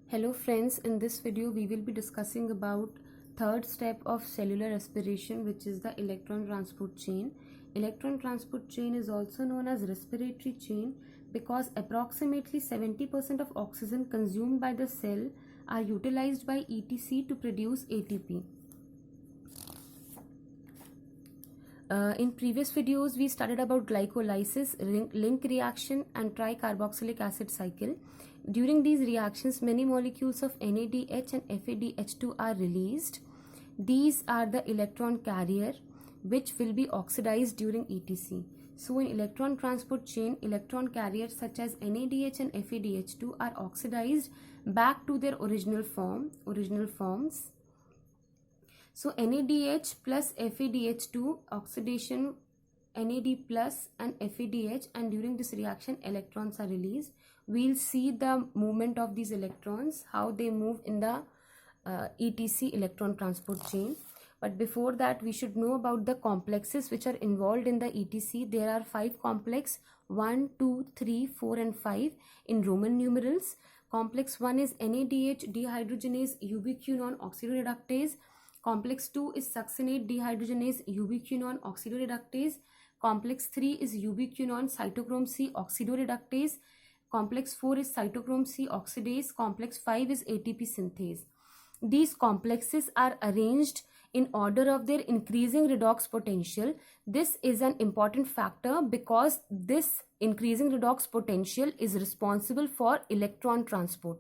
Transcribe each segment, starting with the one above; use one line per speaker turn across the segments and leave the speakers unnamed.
Hello friends, in this video we will be discussing about third step of cellular respiration, which is the electron transport chain. Electron transport chain is also known as respiratory chain because approximately 70% of oxygen consumed by the cell are utilized by ETC to produce ATP. In previous videos, we studied about glycolysis, link reaction and tricarboxylic acid cycle. During these reactions, many molecules of NADH and FADH2 are released. These are the electron carrier which will be oxidized during ETC. So in electron transport chain, electron carriers such as NADH and FADH2 are oxidized back to their original forms. So NADH plus FADH2 oxidation, NAD plus and FADH, and during this reaction electrons are released. We'll see the movement of these electrons, how they move in the ETC electron transport chain. But before that, we should know about the complexes which are involved in the ETC. There are 5 complexes: 1, 2, 3, 4 and 5 in Roman numerals. Complex 1 is NADH dehydrogenase ubiquinone oxidoreductase. Complex 2 is succinate dehydrogenase ubiquinone oxidoreductase. Complex 3 is ubiquinone cytochrome C oxidoreductase. Complex 4 is cytochrome C oxidase. Complex 5 is ATP synthase. These complexes are arranged in order of their increasing redox potential. This is an important factor because this increasing redox potential is responsible for electron transport.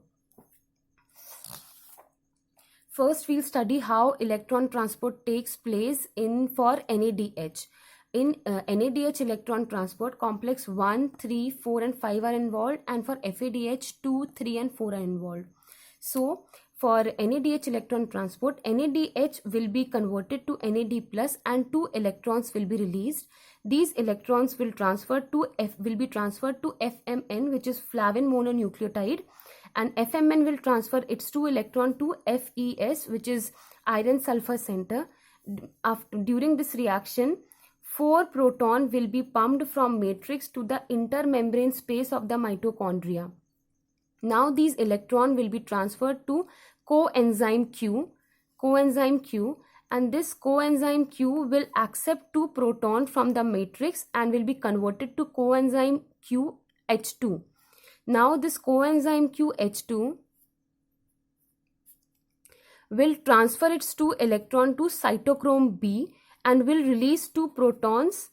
First, we'll study how electron transport takes place for NADH. In NADH electron transport, complex 1, 3, 4 and 5 are involved, and for FADH 2, 3 and 4 are involved. So, for NADH electron transport, NADH will be converted to NAD plus and 2 electrons will be released. These electrons will be transferred to FMN, which is flavin mononucleotide, and FMN will transfer its 2 electron to FES, which is iron sulfur center. During this reaction, 4 proton will be pumped from matrix to the intermembrane space of the mitochondria. Now these electrons will be transferred to coenzyme Q, and this coenzyme Q will accept 2 proton from the matrix and will be converted to coenzyme QH2. Now this coenzyme QH2 will transfer its 2 electron to cytochrome B and will release 2 protons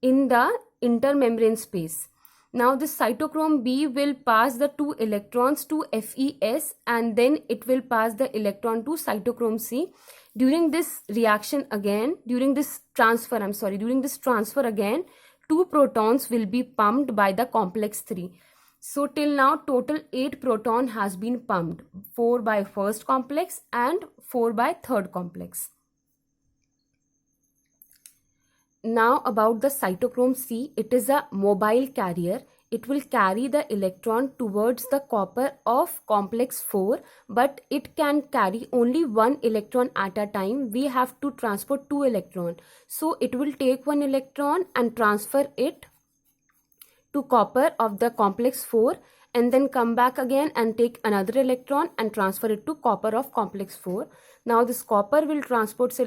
in the intermembrane space. Now this cytochrome B will pass the 2 electrons to FES and then it will pass the electron to cytochrome C. During this reaction again, during this transfer again, 2 protons will be pumped by the complex 3. So till now total 8 proton has been pumped, 4 by first complex and 4 by third complex. Now about the cytochrome C, it is a mobile carrier. It will carry the electron towards the copper of complex 4, but it can carry only 1 electron at a time. We have to transport 2 electrons. So it will take 1 electron and transfer it to copper of the complex 4 and then come back again and take another electron and transfer it to copper of complex 4. Now this copper will transport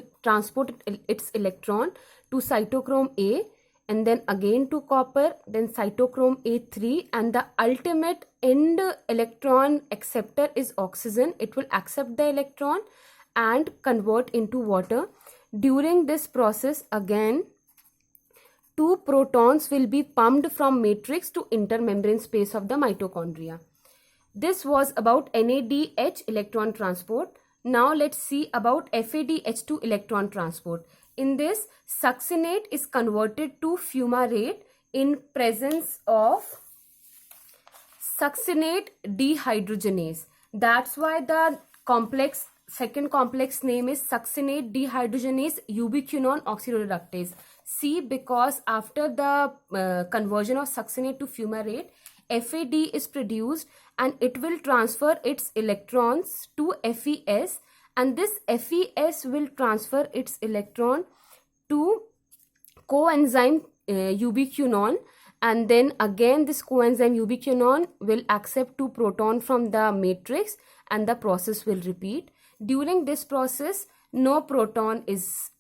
its electron to cytochrome A and then again to copper, then cytochrome A3, and the ultimate end electron acceptor is oxygen. It will accept the electron and convert into water. During this process again 2 protons will be pumped from matrix to intermembrane space of the mitochondria. This was about NADH electron transport. Now let's see about FADH2 electron transport. In this, succinate is converted to fumarate in presence of succinate dehydrogenase. That's why the second complex name is succinate dehydrogenase ubiquinone oxidoreductase. See, because after the conversion of succinate to fumarate, FAD is produced and it will transfer its electrons to FES, and this FES will transfer its electron to coenzyme ubiquinone, and then again this coenzyme ubiquinone will accept 2 proton from the matrix, and the process will repeat. During this process, no proton is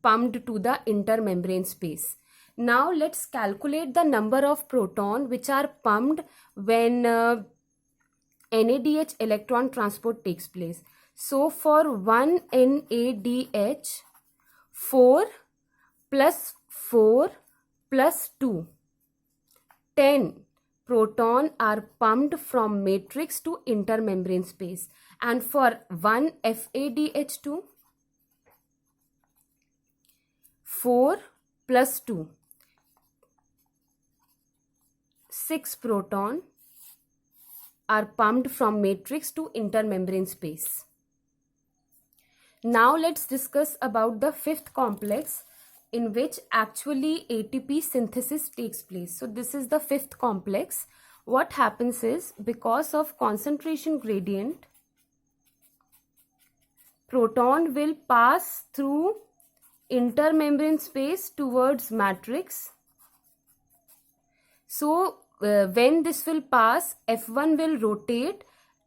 pumped to the intermembrane space. Now let's calculate the number of proton which are pumped when NADH electron transport takes place. So for 1 NADH, 4 plus 4 plus 2, 10 proton are pumped from matrix to intermembrane space. And for 1 FADH2, 4 plus 2, 6 proton are pumped from matrix to intermembrane space. Now let's discuss about the fifth complex in which actually ATP synthesis takes place. So this is the fifth complex. What happens is, because of concentration gradient, proton will pass through intermembrane space towards matrix. So when this will pass, F1 will rotate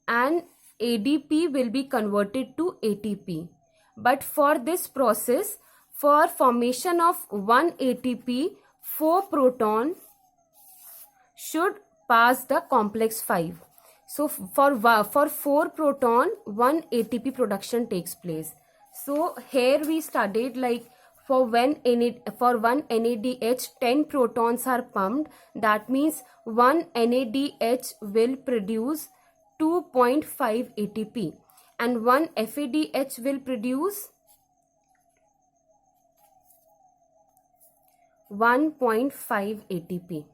and ADP will be converted to ATP. But for this process, for formation of 1 ATP, 4 proton should pass the complex 5. So for 4 proton, 1 ATP production takes place. So here we studied like for 1 NADH, 10 protons are pumped. That means 1 NADH will produce 2.5 ATP and 1 FADH will produce 1.5 ATP.